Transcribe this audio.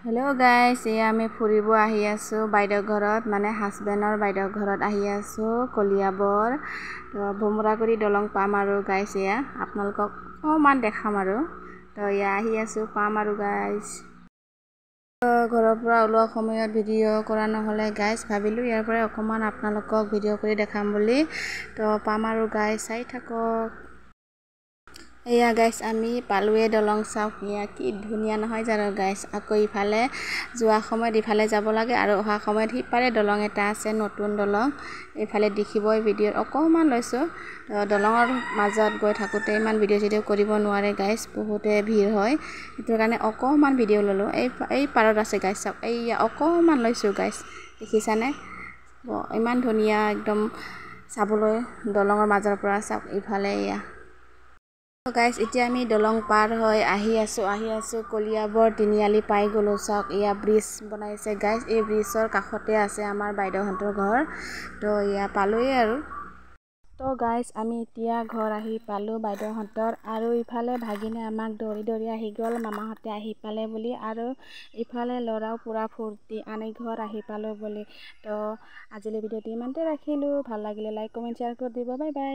Hello' guys, এয়া আমি ফুৰিব আহি আছোঁ বাইদেউ ঘৰত, মানে হাজবেণ্ডৰ বাইদেউ ঘৰত আহি আছোঁ কলিয়াবৰ। তো ভোমোৰাগুৰি দলং পাম আৰু গাইজ, এয়া আপোনালোকক অকণমান দেখাম আৰু। তো এয়া আহি আছোঁ, পাম আৰু গাইজ। ঘৰৰ পৰা ওলোৱা সময়ত ভিডিঅ' কৰা নহ'লে গাইজ, ভাবিলোঁ ইয়াৰ পৰাই অকণমান আপোনালোকক ভিডিঅ' কৰি দেখাম বুলি। তো পাম আৰু গাইজ, চাই থাকক। এয়া গাইজ, আমি পালোৱে দলং। চাওক এয়া কি ধুনীয়া নহয় জানো গাইজ। আকৌ ইফালে যোৱা সময়ত ইফালে যাব লাগে আৰু অহা সময়ত সিপাৰে দলং এটা আছে, নতুন দলং। এইফালে দেখিবই, ভিডিঅ'ত অকণমান লৈছোঁ। দলঙৰ মাজত গৈ থাকোঁতে ইমান ভিডিঅ' চিডিঅ' কৰিব নোৱাৰে গাইজ, বহুতে ভিৰ হয়, সেইটো কাৰণে অকণমান ভিডিঅ' ল'লোঁ। এই পাৰত আছে গাইজ, চাওক এইয়া অকণমান লৈছোঁ গাইজ, দেখিছানে? ইমান ধুনীয়া একদম চাবলৈ দলঙৰ মাজৰ পৰা। চাওক ইফালে এয়া গাইজ, এতিয়া আমি দলং পাৰ হৈ আহি আছোঁ কলিয়াবৰ তিনিআলি পাই গ'লোঁ। চাওক এয়া ব্ৰিজ বনাইছে গাইজ, এই ব্ৰিজৰ কাষতে আছে আমাৰ বাইদেউহঁতৰ ঘৰ। তো এয়া পালোঁয়ে আৰু। তো গাইজ, আমি এতিয়া ঘৰ আহি পালোঁ বাইদেউহঁতৰ, আৰু ইফালে ভাগিনে আমাক দৌৰি দৌৰি আহি গ'ল মামাহঁতে আহি পালে বুলি, আৰু ইফালে ল'ৰাও পূৰা ফূৰ্তি আমি ঘৰ আহি পালোঁ বুলি। তো আজিলৈ ভিডিঅ'টো ইমানতে ৰাখিলোঁ, ভাল লাগিলে লাইক কমেণ্ট শ্বেয়াৰ কৰি দিব, বাই বাই।